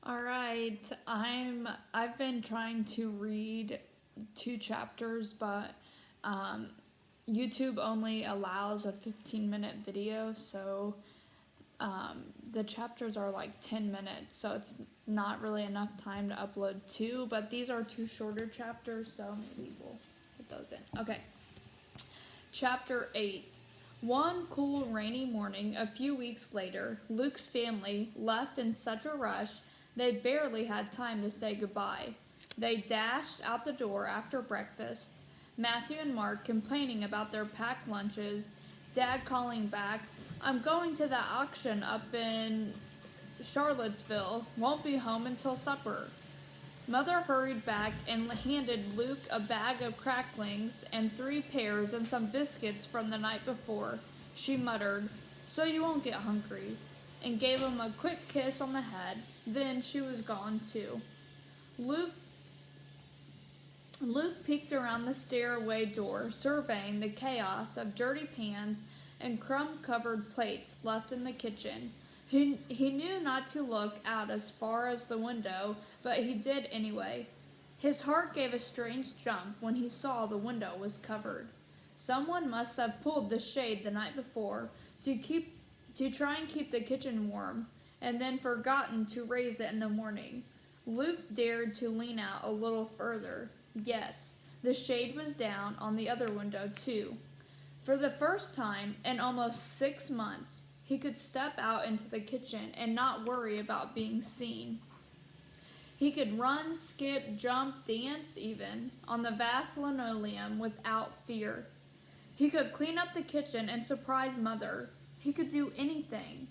All right. I've been trying to read 2 chapters, but um, YouTube only allows a 15-minute video, so the chapters are like 10 minutes, so it's not really enough time to upload two, but these are two shorter chapters, so maybe we'll put those in. Okay. Chapter 8. One cool, rainy morning a few weeks later, Luke's family left in such a rush they barely had time to say goodbye. They dashed out the door after breakfast, Matthew and Mark complaining about their packed lunches, Dad calling back, "I'm going to that auction up in Charlottesville, won't be home until supper." Mother hurried back and handed Luke a bag of cracklings and 3 pears and some biscuits from the night before. She muttered, "So you won't get hungry," and gave him a quick kiss on the head. Then she was gone too. Luke peeked around the stairway door, surveying the chaos of dirty pans and crumb-covered plates left in the kitchen. He knew not to look out as far as the window, but he did anyway. His heart gave a strange jump when he saw the window was covered. Someone must have pulled the shade the night before to try and keep the kitchen warm, and then forgotten to raise it in the morning. Luke dared to lean out a little further. Yes, the shade was down on the other window too. For the first time in almost 6 months, he could step out into the kitchen and not worry about being seen. He could run, skip, jump, dance even, on the vast linoleum without fear. He could clean up the kitchen and surprise Mother. He could do anything.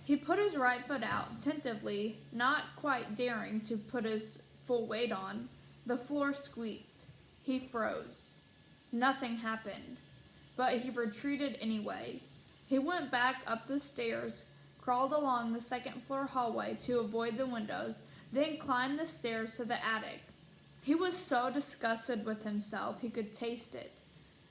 He put his right foot out tentatively, not quite daring to put his full weight on. The floor squeaked. He froze. Nothing happened, but he retreated anyway. He went back up the stairs, crawled along the second-floor hallway to avoid the windows, then climbed the stairs to the attic. He was so disgusted with himself he could taste it.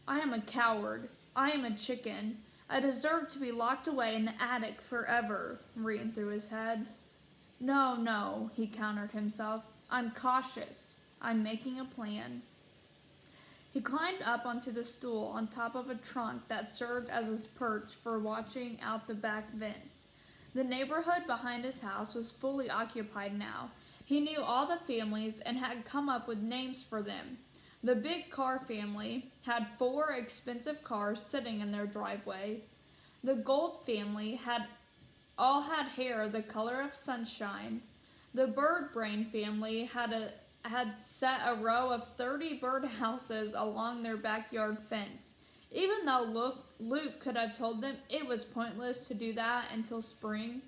"I am a coward. I am a chicken. I deserve to be locked away in the attic forever," ran through his head. No, he countered himself. "I'm cautious. I'm making a plan." He climbed up onto the stool on top of a trunk that served as his perch for watching out the back vents. The neighborhood behind his house was fully occupied now. He knew all the families and had come up with names for them. The Big Carr family had 4 expensive cars sitting in their driveway. The Gold family all had hair the color of sunshine. The Bird Brain family had set a row of 30 birdhouses along their backyard fence, even though Luke could have told them it was pointless to do that until spring.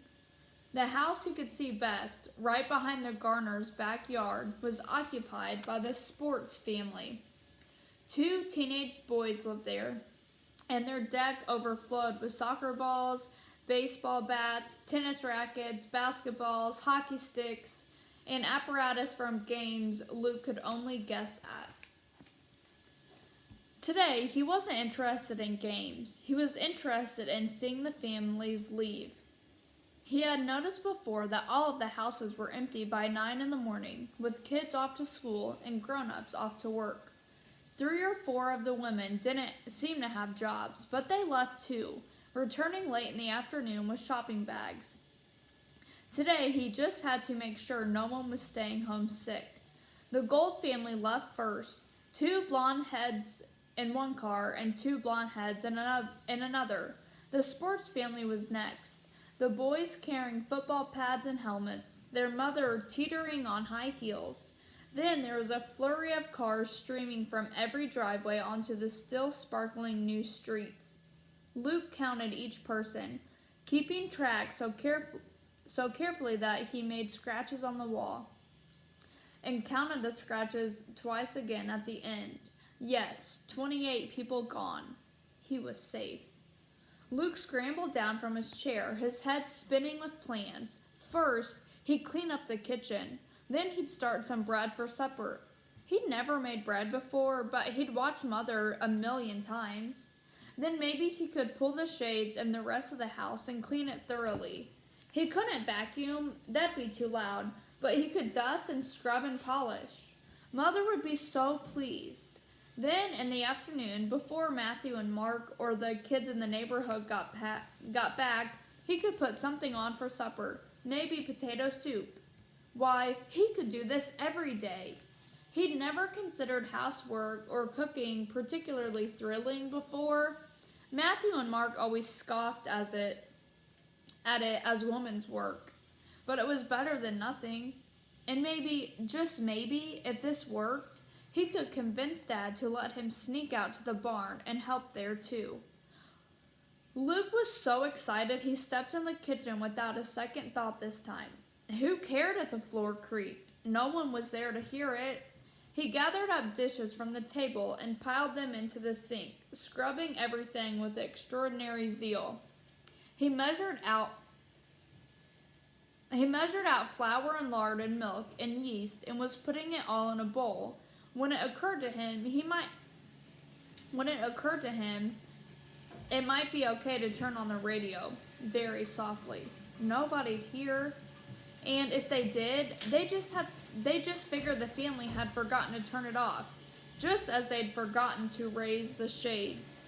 The house he could see best, right behind the Garner's backyard, was occupied by the Sports family. 2 teenage boys lived there, and their deck overflowed with soccer balls, baseball bats, tennis rackets, basketballs, hockey sticks, and apparatus from games Luke could only guess at. Today, he wasn't interested in games. He was interested in seeing the families leave. He had noticed before that all of the houses were empty by 9 in the morning, with kids off to school and grown-ups off to work. 3 or 4 of the women didn't seem to have jobs, but they left too, returning late in the afternoon with shopping bags. Today, he just had to make sure no one was staying home sick. The Gold family left first, 2 blonde heads in one car and 2 blonde heads in another. The Sports family was next, the boys carrying football pads and helmets, their mother teetering on high heels. Then there was a flurry of cars streaming from every driveway onto the still sparkling new streets. Luke counted each person, keeping track so carefully that he made scratches on the wall, and counted the scratches twice again at the end. Yes, 28 people gone. He was safe. Luke scrambled down from his chair, his head spinning with plans. First, he'd clean up the kitchen. Then he'd start some bread for supper. He'd never made bread before, but he'd watched Mother a million times. Then maybe he could pull the shades and the rest of the house and clean it thoroughly. He couldn't vacuum, that'd be too loud, but he could dust and scrub and polish. Mother would be so pleased. Then, in the afternoon, before Matthew and Mark or the kids in the neighborhood got back, he could put something on for supper, maybe potato soup. Why, he could do this every day. He'd never considered housework or cooking particularly thrilling before. Matthew and Mark always scoffed at it as woman's work, but it was better than nothing. And maybe, just maybe, if this worked, he could convince Dad to let him sneak out to the barn and help there too. Luke was so excited he stepped in the kitchen without a second thought this time. Who cared if the floor creaked? No one was there to hear it. He gathered up dishes from the table and piled them into the sink, scrubbing everything with extraordinary zeal. He measured out flour and lard and milk and yeast and was putting it all in a bowl. When it occurred to him, it might be okay to turn on the radio, very softly. Nobody'd hear. And if they did, they just figured the family had forgotten to turn it off, just as they'd forgotten to raise the shades.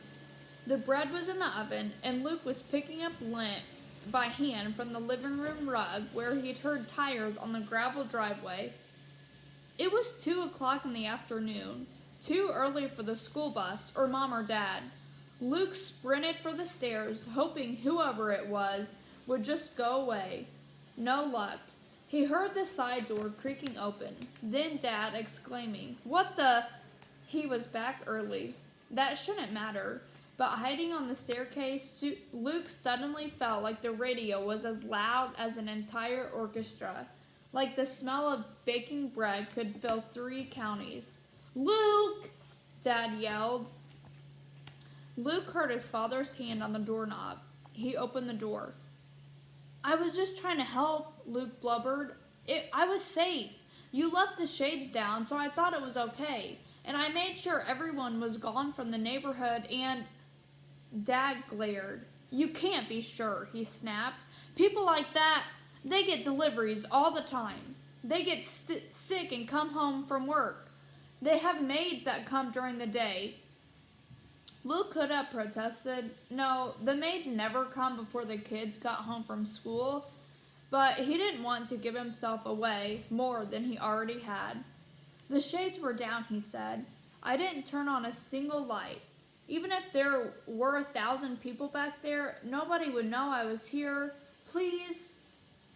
The bread was in the oven, and Luke was picking up lint by hand from the living room rug where he'd heard tires on the gravel driveway. It was 2 o'clock in the afternoon, too early for the school bus or Mom or Dad. Luke sprinted for the stairs, hoping whoever it was would just go away. No luck. He heard the side door creaking open, then Dad exclaiming, "What the—" He was back early. That shouldn't matter, but hiding on the staircase, Luke suddenly felt like the radio was as loud as an entire orchestra, like the smell of baking bread could fill 3 counties. "Luke!" Dad yelled. Luke heard his father's hand on the doorknob. He opened the door. "I was just trying to help," Luke blubbered. "I was safe. You left the shades down, so I thought it was okay. And I made sure everyone was gone from the neighborhood and—" Dad glared. "You can't be sure," he snapped. "People like that, they get deliveries all the time. They get sick and come home from work. They have maids that come during the day." Luke could have protested, no, the maids never come before the kids got home from school, but he didn't want to give himself away more than he already had. "The shades were down," he said. "I didn't turn on a single light. Even if there were 1,000 people back there, nobody would know I was here. Please,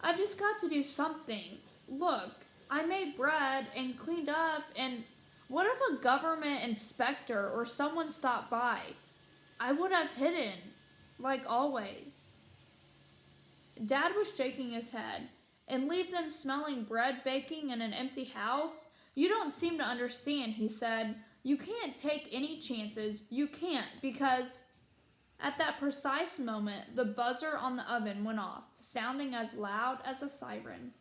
I've just got to do something. Look, I made bread and cleaned up, and what if a government inspector or someone stopped by? I would have hidden, like always." Dad was shaking his head. "And leave them smelling bread baking in an empty house? You don't seem to understand," he said. "You can't take any chances. You can't, because—" At that precise moment, the buzzer on the oven went off, sounding as loud as a siren.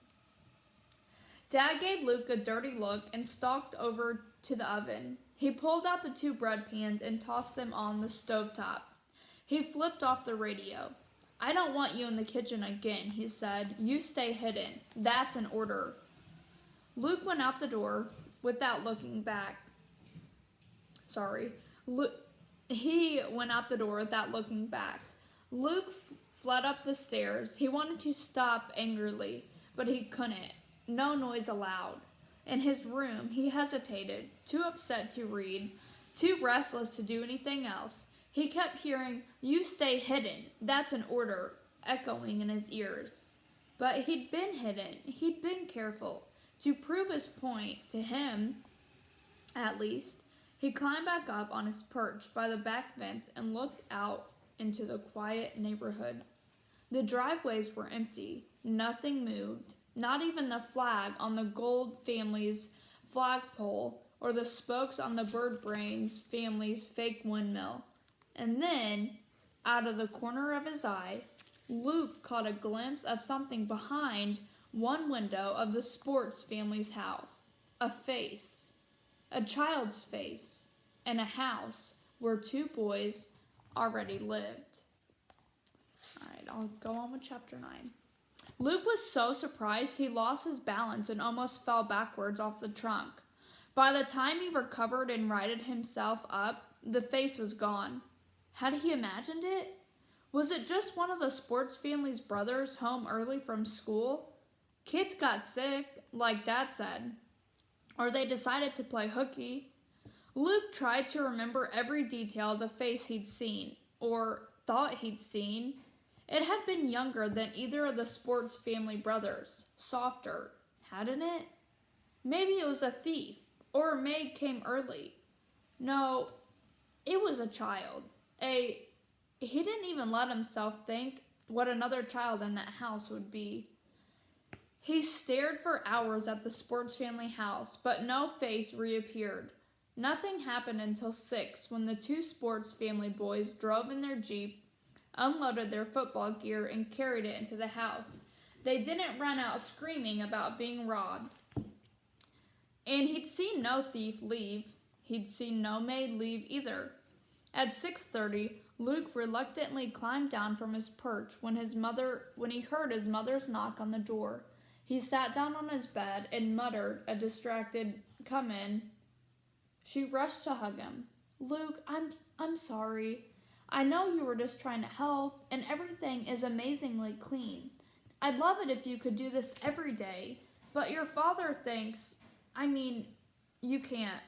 Dad gave Luke a dirty look and stalked over to the oven. He pulled out the 2 bread pans and tossed them on the stovetop. He flipped off the radio. "I don't want you in the kitchen again," he said. "You stay hidden. That's an order." Luke went out the door without looking back. He went out the door without looking back. Luke fled up the stairs. He wanted to stop angrily, but he couldn't. No noise allowed. In his room, he hesitated, too upset to read, too restless to do anything else. He kept hearing, "You stay hidden, that's an order," echoing in his ears. But he'd been hidden. He'd been careful. To prove his point, to him, at least, he climbed back up on his perch by the back fence and looked out into the quiet neighborhood. The driveways were empty. Nothing moved. Not even the flag on the Gold family's flagpole or the spokes on the Birdbrains family's fake windmill. And then, out of the corner of his eye, Luke caught a glimpse of something behind one window of the Sports family's house. A face. A child's face. In a house where 2 boys already lived. Alright, I'll go on with chapter 9. Luke was so surprised he lost his balance and almost fell backwards off the trunk. By the time he recovered and righted himself up, the face was gone. Had he imagined it? Was it just one of the sports family's brothers home early from school? Kids got sick, like Dad said, or they decided to play hooky. Luke tried to remember every detail of the face he'd seen, or thought he'd seen. It had been younger than either of the sports family brothers, softer, hadn't it? Maybe it was a thief, or a maid came early. No, it was a child. He didn't even let himself think what another child in that house would be. He stared for hours at the sports family house, but no face reappeared. Nothing happened until 6, when the two sports family boys drove in their Jeep, unloaded their football gear, and carried it into the house. They didn't run out screaming about being robbed. And he'd seen no thief leave. He'd seen no maid leave either. At 6:30, Luke reluctantly climbed down from his perch when he heard his mother's knock on the door. He sat down on his bed and muttered a distracted, "Come in." She rushed to hug him. "Luke, I'm sorry. I know you were just trying to help, and everything is amazingly clean. I'd love it if you could do this every day, but your father thinks, you can't."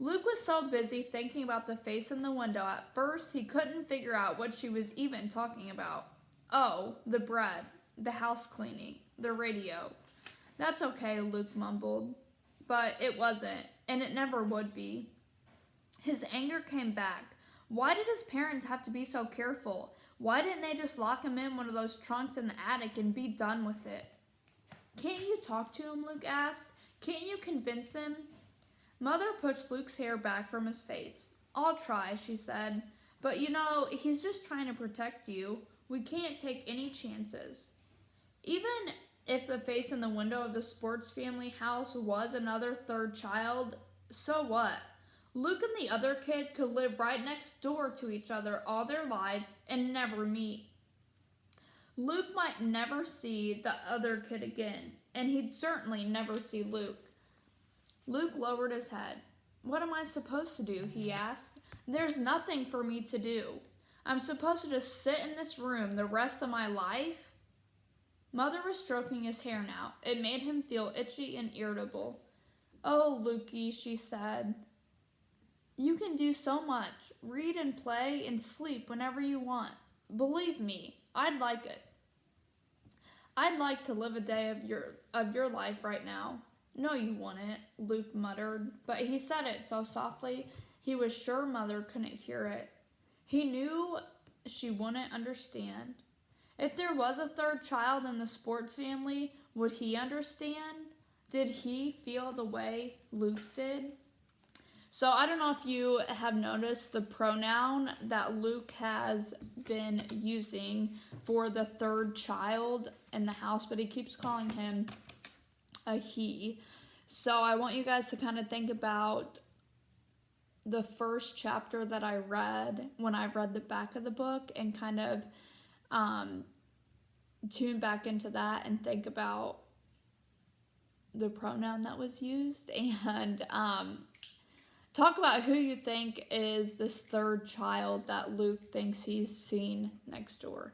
Luke was so busy thinking about the face in the window at first he couldn't figure out what she was even talking about. Oh, the bread, the house cleaning, the radio. "That's okay," Luke mumbled. But it wasn't, and it never would be. His anger came back. Why did his parents have to be so careful? Why didn't they just lock him in one of those trunks in the attic and be done with it? "Can't you talk to him?" Luke asked. "Can't you convince him?" Mother pushed Luke's hair back from his face. "I'll try," she said. "But he's just trying to protect you. We can't take any chances." Even if the face in the window of the sports family house was another third child, so what? Luke and the other kid could live right next door to each other all their lives and never meet. Luke might never see the other kid again, and he'd certainly never see Luke. Luke lowered his head. "What am I supposed to do?" he asked. "There's nothing for me to do. I'm supposed to just sit in this room the rest of my life?" Mother was stroking his hair now. It made him feel itchy and irritable. "Oh, Lukey," she said. "You can do so much. Read and play and sleep whenever you want. Believe me, I'd like it. I'd like to live a day of your life right now." "No, you wouldn't," Luke muttered, but he said it so softly he was sure Mother couldn't hear it. He knew she wouldn't understand. If there was a third child in the sports family, would he understand? Did he feel the way Luke did? So I don't know if you have noticed the pronoun that Luke has been using for the third child in the house, but he keeps calling him a he. So I want you guys to kind of think about the first chapter that I read when I read the back of the book and kind of tune back into that and think about the pronoun that was used and talk about who you think is this third child that Luke thinks he's seen next door.